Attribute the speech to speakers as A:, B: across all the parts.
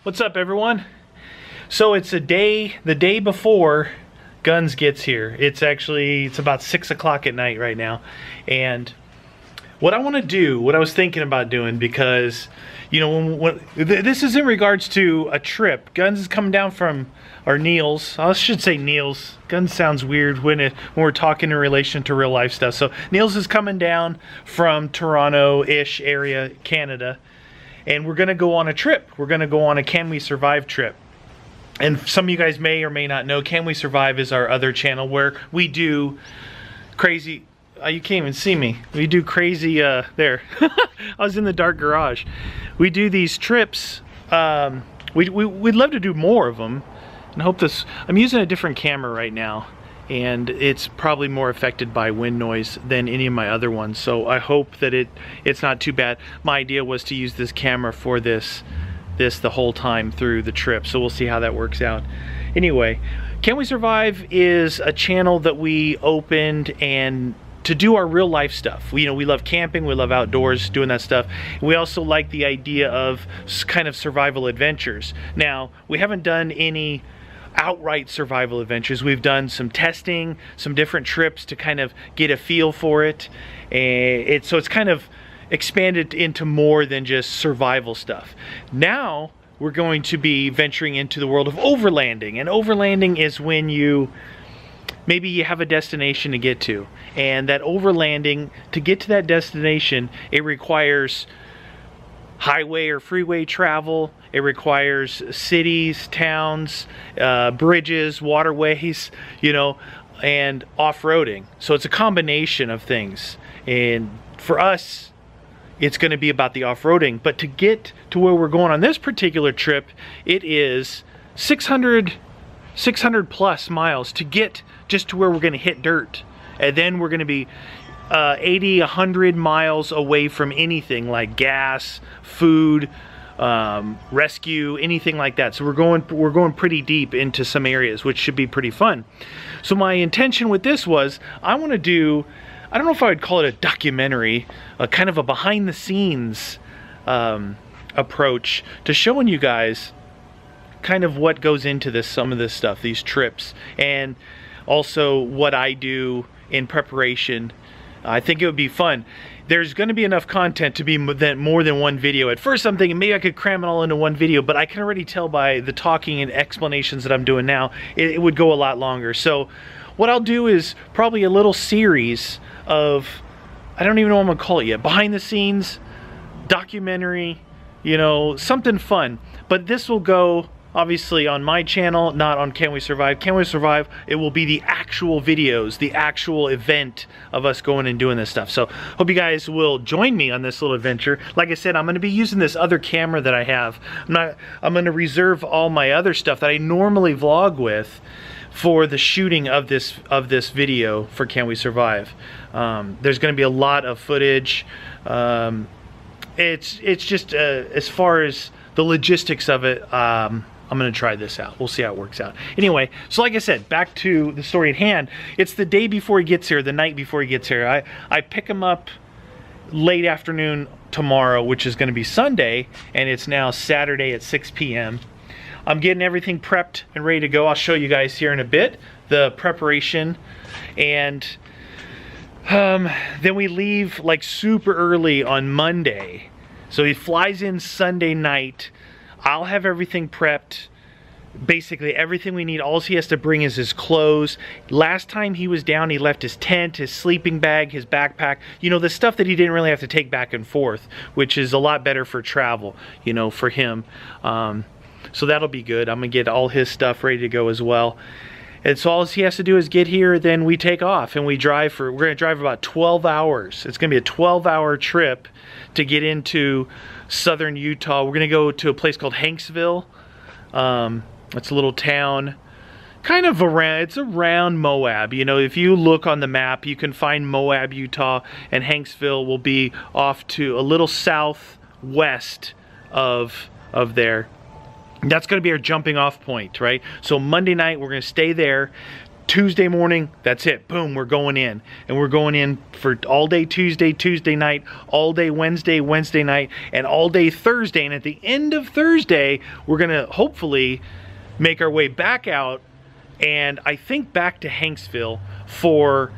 A: What's up, everyone? So it's the day before Guns gets here. It's about 6 o'clock at night right now, and what I want to do, what I was thinking about doing, because you know, this is in regards to a trip. Guns is coming down from, or Niels. I should say Niels. Guns sounds weird when we're talking in relation to real life stuff. So Niels is coming down from Toronto-ish area, Canada, and we're gonna go on a trip. We're gonna go on a Can We Survive trip. And some of you guys may or may not know, Can We Survive is our other channel where we do crazy. You can't even see me. We do crazy, there. I was in the dark garage. We do these trips. We'd love to do more of them. And hope this, I'm using a different camera right now, and it's probably more affected by wind noise than any of my other ones. So I hope that it's not too bad. My idea was to use this camera for this the whole time through the trip. So we'll see how that works out. Anyway, Can We Survive is a channel that we opened and to do our real life stuff. We love camping, we love outdoors, doing that stuff. We also like the idea of kind of survival adventures. Now, we haven't done any outright survival adventures. We've done some testing, some different trips to kind of get a feel for it. So it's kind of expanded into more than just survival stuff. Now, we're going to be venturing into the world of overlanding. And overlanding is when maybe you have a destination to get to, and that overlanding, to get to that destination, it requires highway or freeway travel. It requires cities, towns, bridges, waterways, and off-roading. So it's a combination of things. And for us, it's going to be about the off-roading. But to get to where we're going on this particular trip, it is 600 plus miles to get just to where we're going to hit dirt, and then we're going to be 80, 100 miles away from anything like gas, food, rescue, anything like that. So we're going pretty deep into some areas, which should be pretty fun. So my intention with this was, I want to do, I don't know if I would call it a documentary, a kind of a behind the scenes approach to showing you guys kind of what goes into some of this stuff, these trips, and also what I do in preparation. I think it would be fun. There's going to be enough content to be more than one video. At first I'm thinking maybe I could cram it all into one video, but I can already tell by the talking and explanations that I'm doing now, it would go a lot longer. So what I'll do is probably a little series of, I don't even know what I'm going to call it yet, behind the scenes, documentary, something fun. But this will go obviously on my channel, not on Can We Survive. Can We Survive, it will be the actual videos, the actual event of us going and doing this stuff. So hope you guys will join me on this little adventure. Like I said, I'm going to be using this other camera that I have. I'm going to reserve all my other stuff that I normally vlog with for the shooting of this video for Can We Survive. There's going to be a lot of footage. It's just as far as the logistics of it, I'm going to try this out. We'll see how it works out. Anyway, so like I said, back to the story at hand. It's the day before he gets here, the night before he gets here. I pick him up late afternoon tomorrow, which is going to be Sunday, and it's now Saturday at 6 p.m. I'm getting everything prepped and ready to go. I'll show you guys here in a bit the preparation, and then we leave like super early on Monday. So he flies in Sunday night. I'll have everything prepped, basically everything we need. All he has to bring is his clothes. Last time he was down, he left his tent, his sleeping bag, his backpack, the stuff that he didn't really have to take back and forth, which is a lot better for travel, for him. So that'll be good. I'm gonna get all his stuff ready to go as well. And so all he has to do is get here, then we take off and we're gonna drive about 12 hours. It's gonna be a 12-hour trip to get into southern Utah. We're gonna go to a place called Hanksville. It's a little town kind of around Moab. If you look on the map, you can find Moab, Utah, and Hanksville will be off to a little southwest of there. That's going to be our jumping off point, right? So Monday night we're going to stay there. Tuesday morning, that's it. Boom, we're going in. And we're going in for all day Tuesday, Tuesday night, all day Wednesday, Wednesday night, and all day Thursday. And at the end of Thursday, we're gonna hopefully make our way back out, and I think back to Hanksville for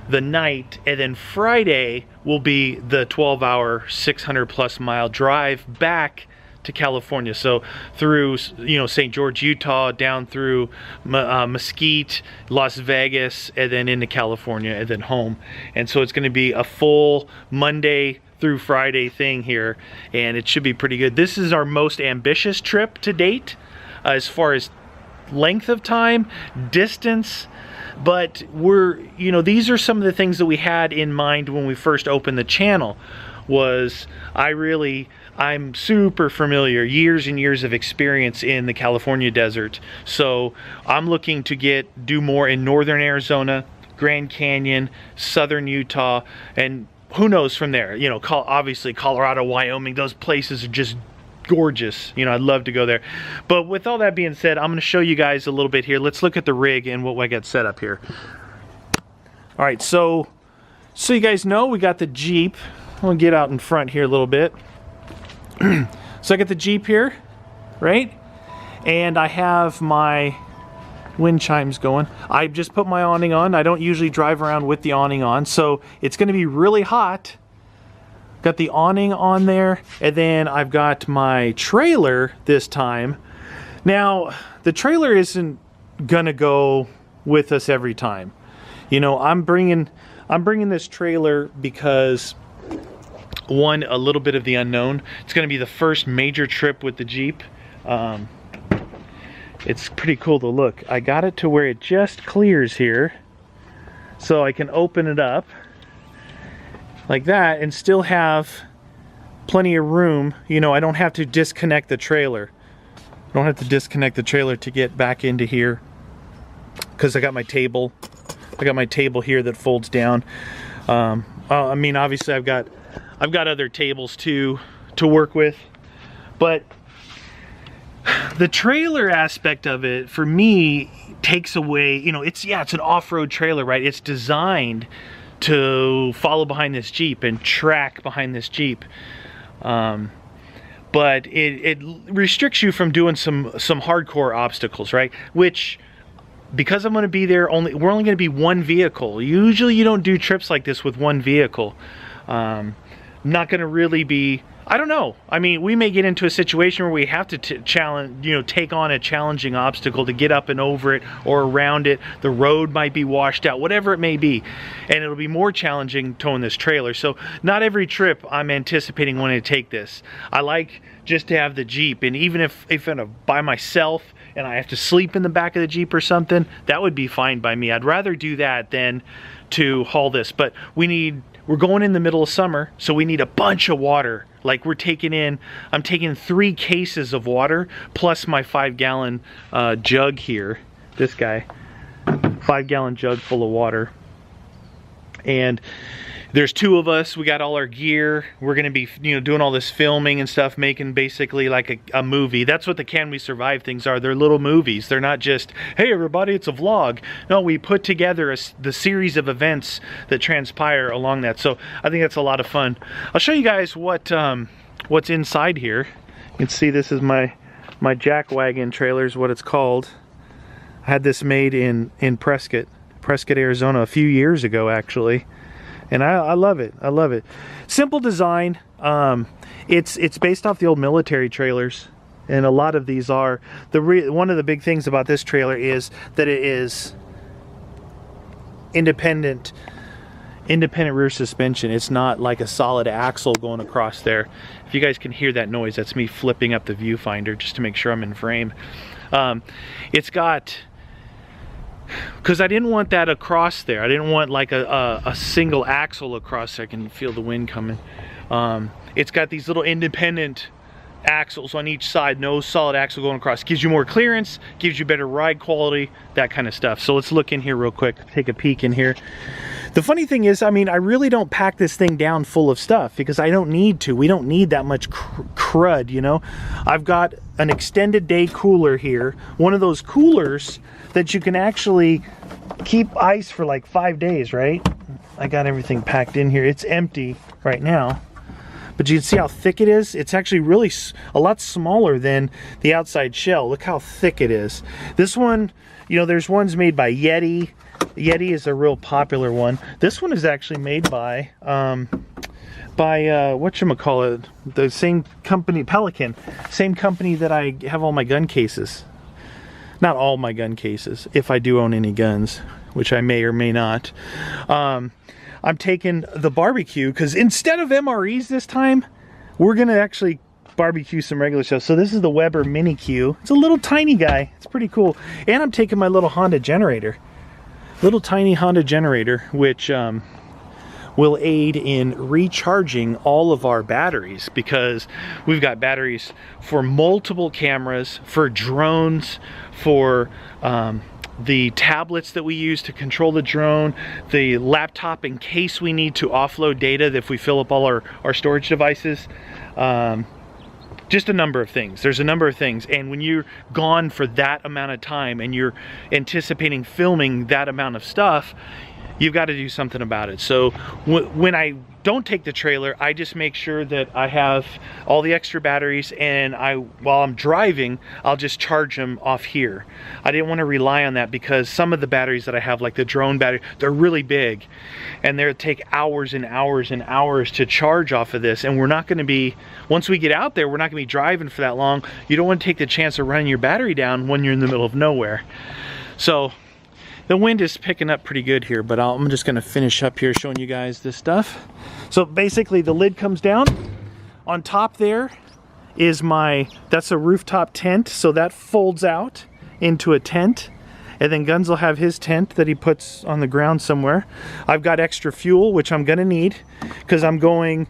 A: the night, and then Friday will be the 12-hour 600+ mile drive back to California. So through, you know, St. George, Utah, down through Mesquite, Las Vegas, and then into California, and then home. And so it's going to be a full Monday through Friday thing here, and it should be pretty good. This is our most ambitious trip to date as far as length of time, distance, but we're, you know, these are some of the things that we had in mind when we first opened the channel. Was I'm super familiar, years and years of experience in the California desert. So I'm looking to do more in northern Arizona, Grand Canyon, southern Utah, and who knows from there. You know, obviously Colorado, Wyoming, those places are just gorgeous. You know, I'd love to go there. But with all that being said, I'm going to show you guys a little bit here. Let's look at the rig and what I got set up here. All right, so you guys know we got the Jeep. I'm gonna get out in front here a little bit. So I got the Jeep here, right? And I have my wind chimes going. I just put my awning on. I don't usually drive around with the awning on, so it's gonna be really hot. Got the awning on there, and then I've got my trailer this time. Now, the trailer isn't gonna go with us every time. You know, I'm bringing this trailer because one, a little bit of the unknown. It's going to be the first major trip with the Jeep. It's pretty cool to look. I got it to where it just clears here, so I can open it up like that and still have plenty of room. You know, I don't have to disconnect the trailer. I don't have to disconnect the trailer to get back into here, because I got my table. I got my table here that folds down. I mean, obviously I've got other tables too to work with, but the trailer aspect of it for me takes away, you know, it's an off-road trailer, right? It's designed to follow behind this Jeep and track behind this Jeep, but it restricts you from doing some hardcore obstacles, right? Which, because I'm going to be there, we're only going to be one vehicle. Usually you don't do trips like this with one vehicle. Not going to really be, I don't know. I mean, we may get into a situation where we have to take on a challenging obstacle to get up and over it or around it. The road might be washed out, whatever it may be. And it'll be more challenging towing this trailer. So not every trip I'm anticipating wanting to take this. I like just to have the Jeep, and even if I'm by myself and I have to sleep in the back of the Jeep or something, that would be fine by me. I'd rather do that than to haul this. But we're going in the middle of summer, so we need a bunch of water. Like I'm taking 3 cases of water plus my 5-gallon jug here. This guy, 5-gallon jug full of water. And there's 2 of us. We got all our gear. We're gonna be, you know, doing all this filming and stuff, making basically like a movie. That's what the Can We Survive things are. They're little movies. They're not just, hey everybody, it's a vlog. No, we put together the series of events that transpire along that. So I think that's a lot of fun. I'll show you guys what's inside here. You can see this is my jack wagon trailer is what it's called. I had this made in Prescott, Arizona a few years ago actually. And I love it. I love it. Simple design. It's based off the old military trailers, and a lot of these are. One of the big things about this trailer is that it is independent rear suspension. It's not like a solid axle going across there. If you guys can hear that noise, that's me flipping up the viewfinder just to make sure I'm in frame. It's got, because I didn't want that across there. I didn't want like a single axle across there. I can feel the wind coming. It's got these little independent axles on each side, no solid axle going across. Gives you more clearance, gives you better ride quality, that kind of stuff. So let's look in here real quick, take a peek in here. The funny thing is, I mean, I really don't pack this thing down full of stuff because I don't need to. We don't need that much crud, you know. I've got an extended day cooler here. One of those coolers that you can actually keep ice for like 5 days, right? I got everything packed in here. It's empty right now. But you can see how thick it is. It's actually really a lot smaller than the outside shell. Look how thick it is. This one, you know, there's ones made by Yeti. Yeti is a real popular one. This one is actually made by whatchamacallit, the same company, Pelican. Same company that I have all my gun cases. Not all my gun cases, if I do own any guns, which I may or may not. I'm taking the barbecue because instead of MREs this time, we're gonna actually barbecue some regular stuff. So this is the Weber Mini Q. It's a little tiny guy. It's pretty cool. And I'm taking my little Honda generator. Little tiny Honda generator, which will aid in recharging all of our batteries, because we've got batteries for multiple cameras, for drones, for the tablets that we use to control the drone, the laptop in case we need to offload data if we fill up all our storage devices. Just a number of things. There's a number of things, and when you're gone for that amount of time and you're anticipating filming that amount of stuff, you've got to do something about it. So when I don't take the trailer, I just make sure that I have all the extra batteries, and while I'm driving, I'll just charge them off here. I didn't want to rely on that because some of the batteries that I have, like the drone battery, they're really big, and they'll take hours and hours and hours to charge off of this, and we're not going to be, once we get out there, we're not going to be driving for that long. You don't want to take the chance of running your battery down when you're in the middle of nowhere. So the wind is picking up pretty good here, but I'm just gonna finish up here showing you guys this stuff. So basically the lid comes down. On top there is that's a rooftop tent, so that folds out into a tent. And then Guns will have his tent that he puts on the ground somewhere. I've got extra fuel, which I'm gonna need, because I'm going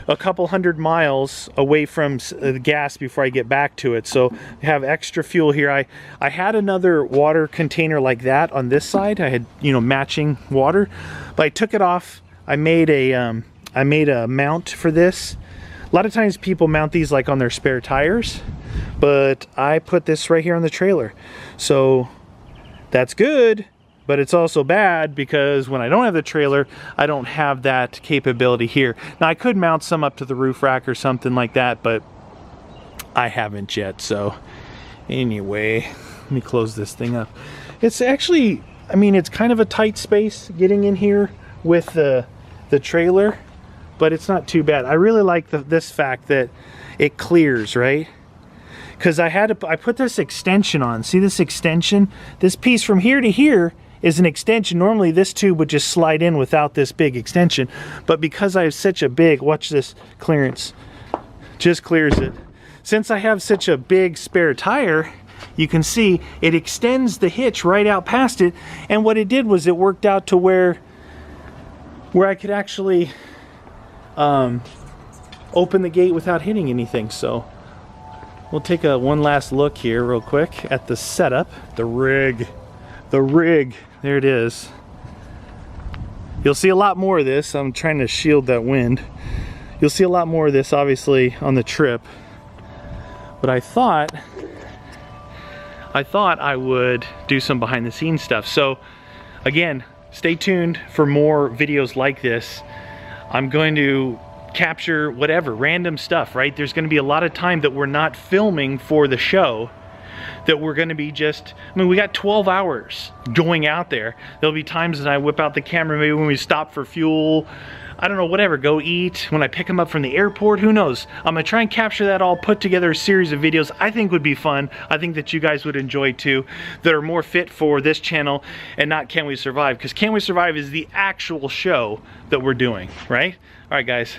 A: a couple 100 miles away from the gas before I get back to it. So I have extra fuel here. I had another water container like that on this side. I had, you know, matching water, but I took it off. I made a mount for this. A lot of times people mount these like on their spare tires, but I put this right here on the trailer. So that's good, but it's also bad because when I don't have the trailer, I don't have that capability here. Now I could mount some up to the roof rack or something like that, but I haven't yet. So anyway, let me close this thing up. It's actually, I mean, it's kind of a tight space getting in here with the trailer, but it's not too bad. I really like this fact that it clears, right? Because I put this extension on. See this extension? This piece from here to here is an extension. Normally this tube would just slide in without this big extension, but because I have such a big, watch this clearance, just clears it. Since I have such a big spare tire, you can see it extends the hitch right out past it, and what it did was it worked out to where I could actually open the gate without hitting anything. So we'll take one last look here real quick at the setup, the rig. There it is. You'll see a lot more of this. I'm trying to shield that wind. You'll see a lot more of this obviously on the trip, but I thought I would do some behind the scenes stuff. So again, stay tuned for more videos like this. I'm going to capture whatever random stuff, right? There's going to be a lot of time that we're not filming for the show, that we're going to be just, I mean, we got 12 hours going out there. There'll be times that I whip out the camera, maybe when we stop for fuel, I don't know, whatever, go eat, when I pick them up from the airport, who knows. I'm gonna try and capture that all, put together a series of videos I think would be fun. I think that you guys would enjoy too, that are more fit for this channel and not Can We Survive, because Can We Survive is the actual show that we're doing, right? All right, guys.